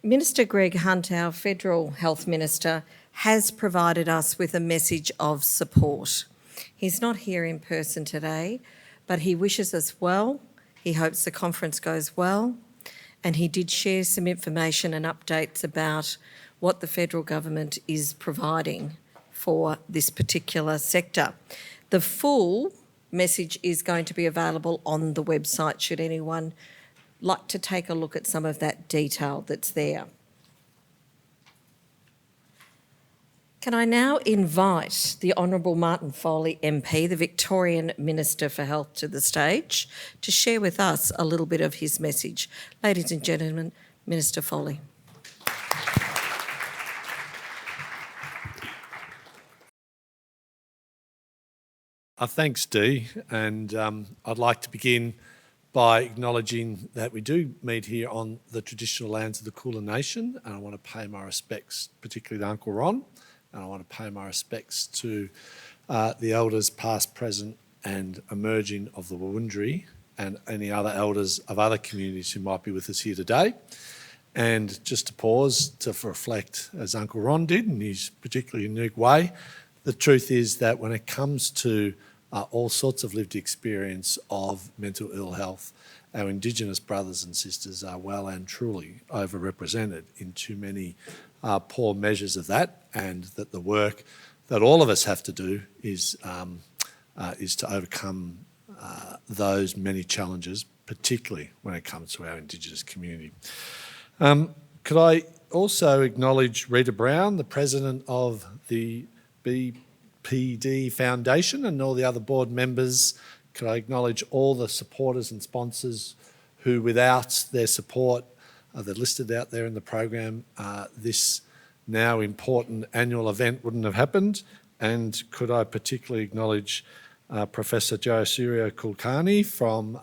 Minister Greg Hunt, our Federal Health Minister, has provided us with a message of support. He's not here in person today, but he wishes us well. He hopes the conference goes well, and he did share some information and updates about what the federal government is providing for this particular sector. The full message is going to be available on the website should anyone like to take a look at some of that detail that's there. Can I now invite the Hon Martin Foley MP, the Victorian Minister for Health, to the stage to share with us a little bit of his message. Ladies and gentlemen, Minister Foley. Thanks, Dee, and I'd like to begin by acknowledging that we do meet here on the traditional lands of the Kulin Nation, and I want to pay my respects particularly to Uncle Ron, and I want to pay my respects to the elders past, present and emerging of the Wurundjeri and any other elders of other communities who might be with us here today. And just to pause to reflect, as Uncle Ron did in his particularly unique way, the truth is that when it comes to all sorts of lived experience of mental ill health, our Indigenous brothers and sisters are well and truly overrepresented in too many poor measures of that, and that the work that all of us have to do is to overcome those many challenges, particularly when it comes to our Indigenous community. Could I also acknowledge Rita Brown, the President of the BPD Foundation, and all the other board members. Could I acknowledge all the supporters and sponsors who, without their support, they're listed out there in the program, this now important annual event wouldn't have happened. And could I particularly acknowledge Professor Jayasuriya Kulkarni from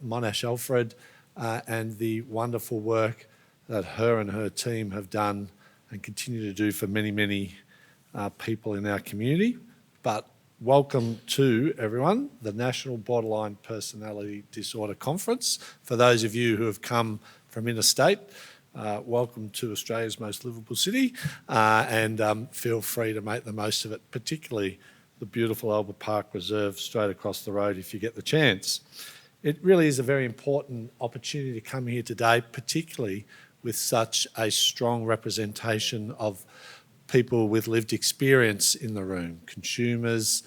Monash Alfred and the wonderful work that her and her team have done and continue to do for many, many people in our community. But welcome to everyone, the National Borderline Personality Disorder Conference. For those of you who have come from interstate, welcome to Australia's most livable city, and feel free to make the most of it, particularly the beautiful Albert Park Reserve straight across the road if you get the chance. It really is a very important opportunity to come here today, particularly with such a strong representation of people with lived experience in the room, consumers,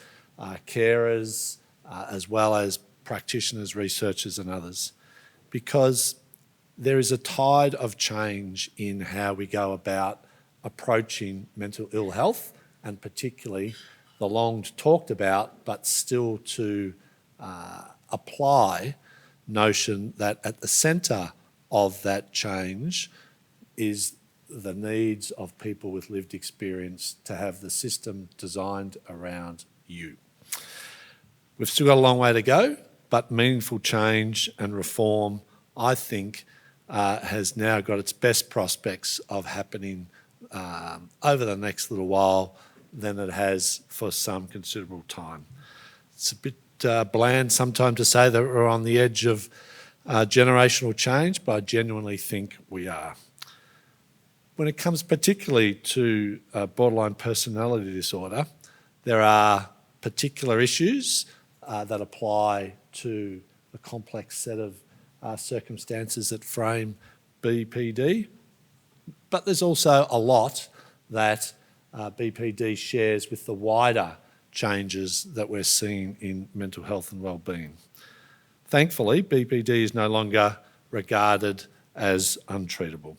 carers, as well as practitioners, researchers and others. Because there is a tide of change in how we go about approaching mental ill health, and particularly the long talked about but still to apply notion that at the centre of that change is the needs of people with lived experience to have the system designed around you. We've still got a long way to go, but meaningful change and reform, I think, has now got its best prospects of happening over the next little while than it has for some considerable time. It's a bit bland sometimes to say that we're on the edge of generational change, but I genuinely think we are. When it comes particularly to borderline personality disorder, there are particular issues that apply to the complex set of circumstances that frame BPD, but there's also a lot that BPD shares with the wider changes that we're seeing in mental health and wellbeing. Thankfully, BPD is no longer regarded as untreatable.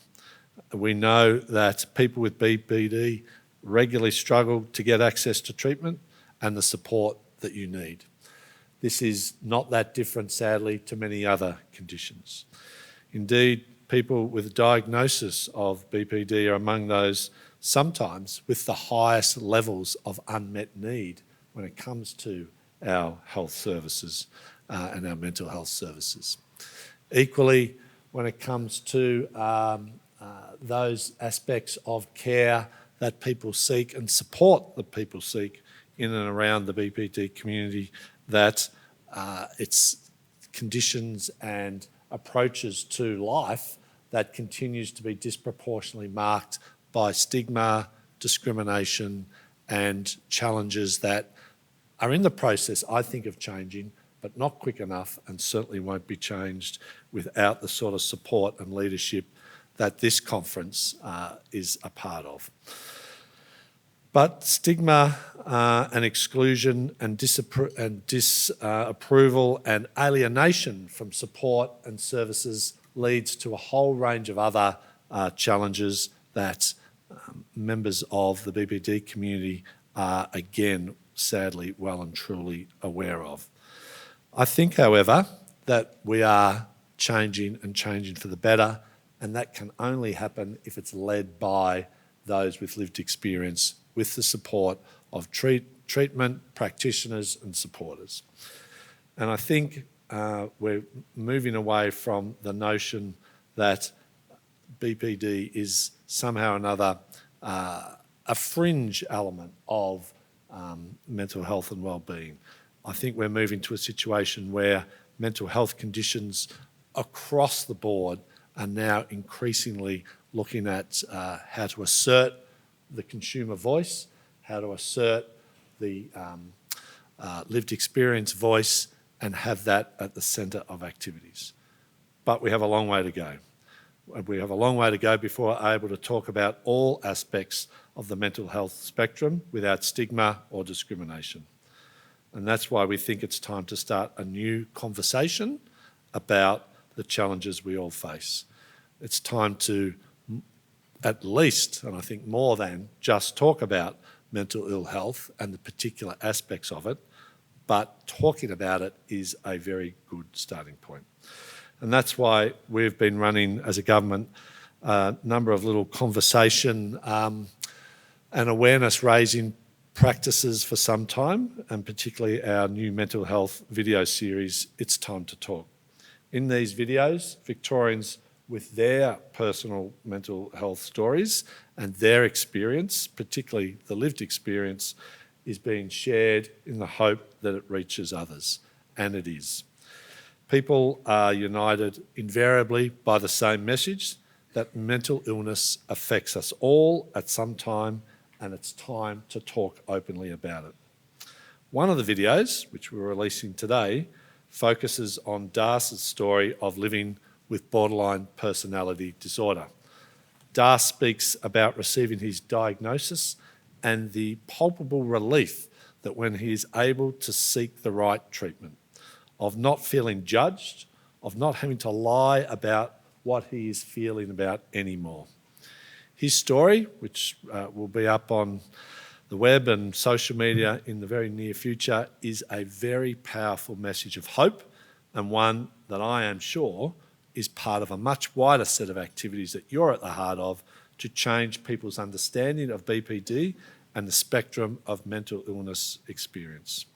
We know that people with BPD regularly struggle to get access to treatment and the support that you need. This is not that different, sadly, to many other conditions. Indeed, people with a diagnosis of BPD are among those sometimes with the highest levels of unmet need when it comes to our health services and our mental health services. Equally, when it comes to those aspects of care that people seek and support that people seek in and around the BPD community, that its conditions and approaches to life that continues to be disproportionately marked by stigma, discrimination, and challenges that are in the process, I think, of changing, but not quick enough, and certainly won't be changed without the sort of support and leadership that this conference is a part of. But stigma and exclusion and disapproval and alienation from support and services leads to a whole range of other challenges that members of the BPD community are, again, sadly, well and truly aware of. I think, however, that we are changing and changing for the better, and that can only happen if it's led by those with lived experience, with the support of treatment practitioners and supporters. And I think we're moving away from the notion that BPD is somehow or another a fringe element of mental health and wellbeing. I think we're moving to a situation where mental health conditions across the board are now increasingly looking at how to assert the consumer voice, how to assert the lived experience voice, and have that at the centre of activities. But we have a long way to go. We have a long way to go before we're able to talk about all aspects of the mental health spectrum without stigma or discrimination. And that's why we think it's time to start a new conversation about the challenges we all face. It's time to at least, and I think more than, just talk about mental ill health and the particular aspects of it, but talking about it is a very good starting point. And that's why we've been running, as a government, a number of little conversation and awareness-raising practices for some time, and particularly our new mental health video series, It's Time to Talk. In these videos, Victorians with their personal mental health stories and their experience, particularly the lived experience, is being shared in the hope that it reaches others, and it is. People are united invariably by the same message, that mental illness affects us all at some time, and it's time to talk openly about it. One of the videos, which we're releasing today, focuses on Das' story of living with borderline personality disorder. Das speaks about receiving his diagnosis and the palpable relief that when he is able to seek the right treatment, of not feeling judged, of not having to lie about what he is feeling about anymore. His story, which will be up on the web and social media in the very near future, is a very powerful message of hope, and one that I am sure is part of a much wider set of activities that you're at the heart of to change people's understanding of BPD and the spectrum of mental illness experience.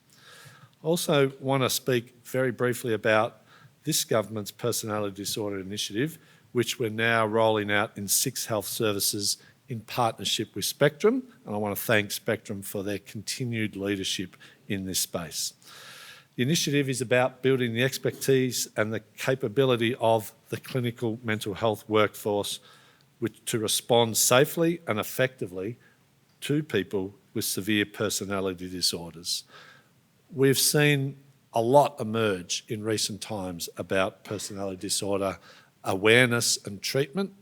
I also want to speak very briefly about this government's personality disorder initiative, which we're now rolling out in 6 health services in partnership with Spectrum, and I want to thank Spectrum for their continued leadership in this space. The initiative is about building the expertise and the capability of the clinical mental health workforce to respond safely and effectively to people with severe personality disorders. We've seen a lot emerge in recent times about personality disorder awareness and treatment,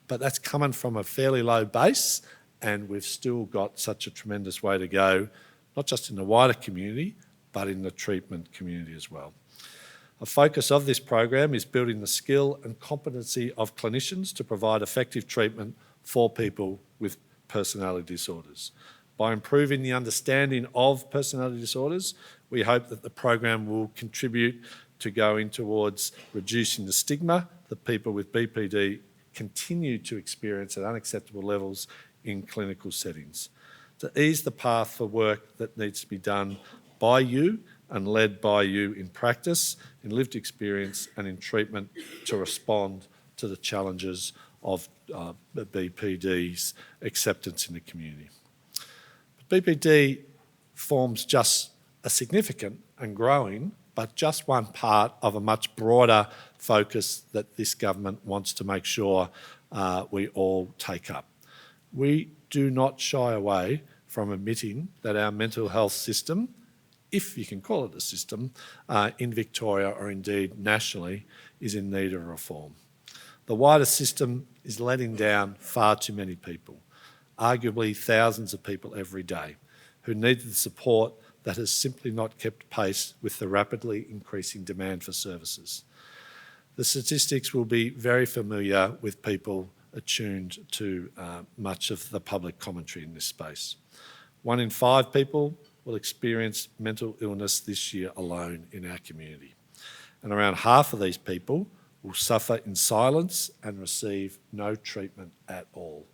but that's coming from a fairly low base, and we've still got such a tremendous way to go, not just in the wider community, but in the treatment community as well. A focus of this program is building the skill and competency of clinicians to provide effective treatment for people with personality disorders. By improving the understanding of personality disorders, we hope that the program will contribute to going towards reducing the stigma that people with BPD continue to experience at unacceptable levels in clinical settings, to ease the path for work that needs to be done by you and led by you in practice, in lived experience and in treatment to respond to the challenges of BPD's acceptance in the community. BPD forms just a significant and growing, but just one part of a much broader focus that this government wants to make sure we all take up. We do not shy away from admitting that our mental health system, if you can call it a system, in Victoria or indeed nationally, is in need of reform. The wider system is letting down far too many people, arguably thousands of people every day, who need the support that has simply not kept pace with the rapidly increasing demand for services. The statistics will be very familiar with people attuned to much of the public commentary in this space. 1 in 5 people will experience mental illness this year alone in our community. And around half of these people will suffer in silence and receive no treatment at all.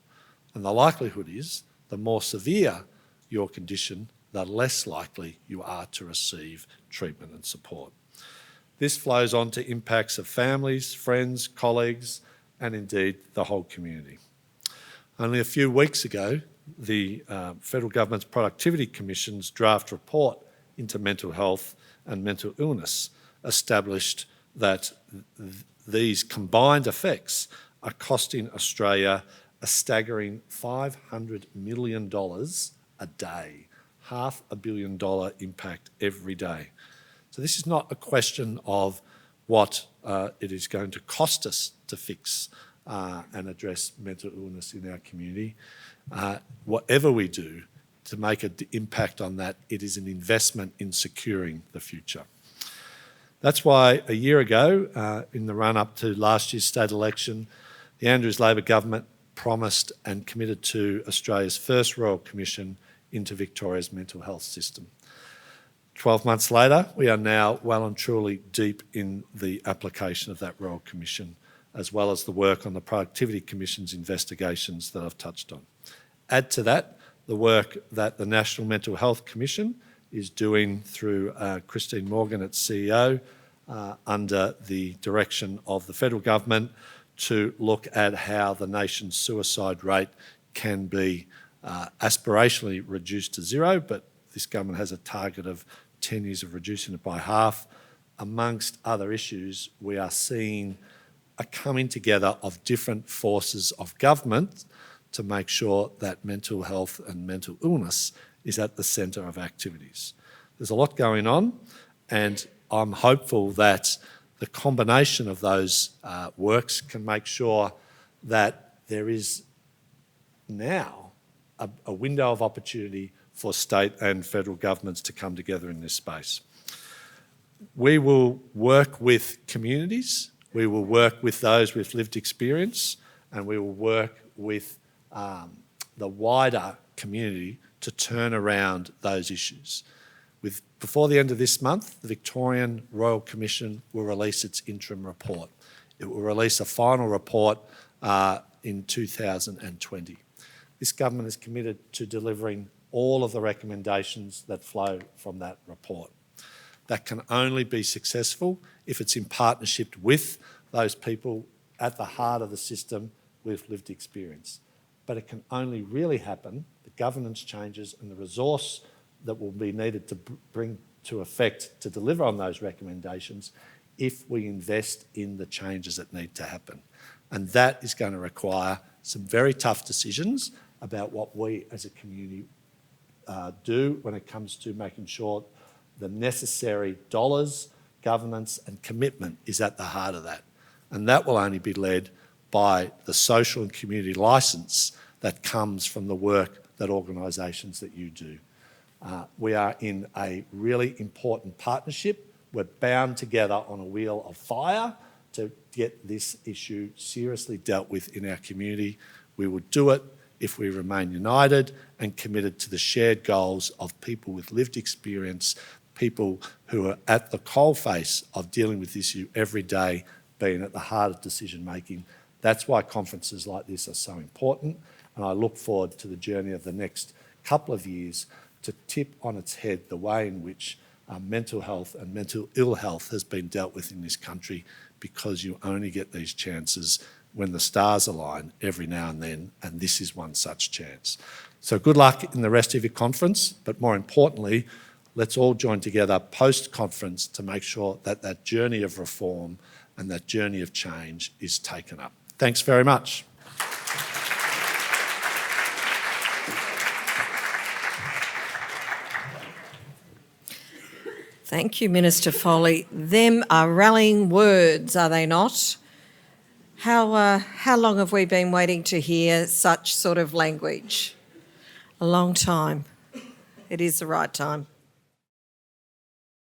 And the likelihood is, the more severe your condition, the less likely you are to receive treatment and support. This flows on to impacts of families, friends, colleagues, and indeed the whole community. Only a few weeks ago, the Federal Government's Productivity Commission's draft report into mental health and mental illness established that these combined effects are costing Australia a staggering $500 million a day, $500 million impact every day. So this is not a question of what it is going to cost us to fix and address mental illness in our community. Whatever we do to make an impact on that, it is an investment in securing the future. That's why a year ago, in the run-up to last year's state election, the Andrews Labor government promised and committed to Australia's first Royal Commission into Victoria's mental health system. 12 months later, we are now well and truly deep in the application of that Royal Commission, as well as the work on the Productivity Commission's investigations that I've touched on. Add to that the work that the National Mental Health Commission is doing through Christine Morgan, its CEO, under the direction of the federal government to look at how the nation's suicide rate can be aspirationally reduced to zero, but this government has a target of 10 years of reducing it by half. Amongst other issues, we are seeing a coming together of different forces of government to make sure that mental health and mental illness is at the centre of activities. There's a lot going on, and I'm hopeful that the combination of those works can make sure that there is now a window of opportunity for state and federal governments to come together in this space. We will work with communities, we will work with those with lived experience, and we will work with the wider community to turn around those issues. Before the end of this month, the Victorian Royal Commission will release its interim report. It will release a final report in 2020. This government is committed to delivering all of the recommendations that flow from that report. That can only be successful if it's in partnership with those people at the heart of the system with lived experience. But it can only really happen, the governance changes and the resource that will be needed to bring to effect to deliver on those recommendations, if we invest in the changes that need to happen. And that is going to require some very tough decisions about what we as a community do when it comes to making sure the necessary dollars, governance and commitment is at the heart of that. And that will only be led by the social and community licence that comes from the work that organisations that you do. We are in a really important partnership. We're bound together on a wheel of fire to get this issue seriously dealt with in our community. We will do it if we remain united and committed to the shared goals of people with lived experience, people who are at the coalface of dealing with this issue every day, being at the heart of decision making. That's why conferences like this are so important, and I look forward to the journey of the next couple of years to tip on its head the way in which mental health and mental ill health has been dealt with in this country, because you only get these chances when the stars align every now and then, and this is one such chance. So good luck in the rest of your conference, but more importantly, let's all join together post-conference to make sure that that journey of reform and that journey of change is taken up. Thanks very much. Thank you, Minister Foley. Them are rallying words, are they not? How long have we been waiting to hear such sort of language? A long time. It is the right time.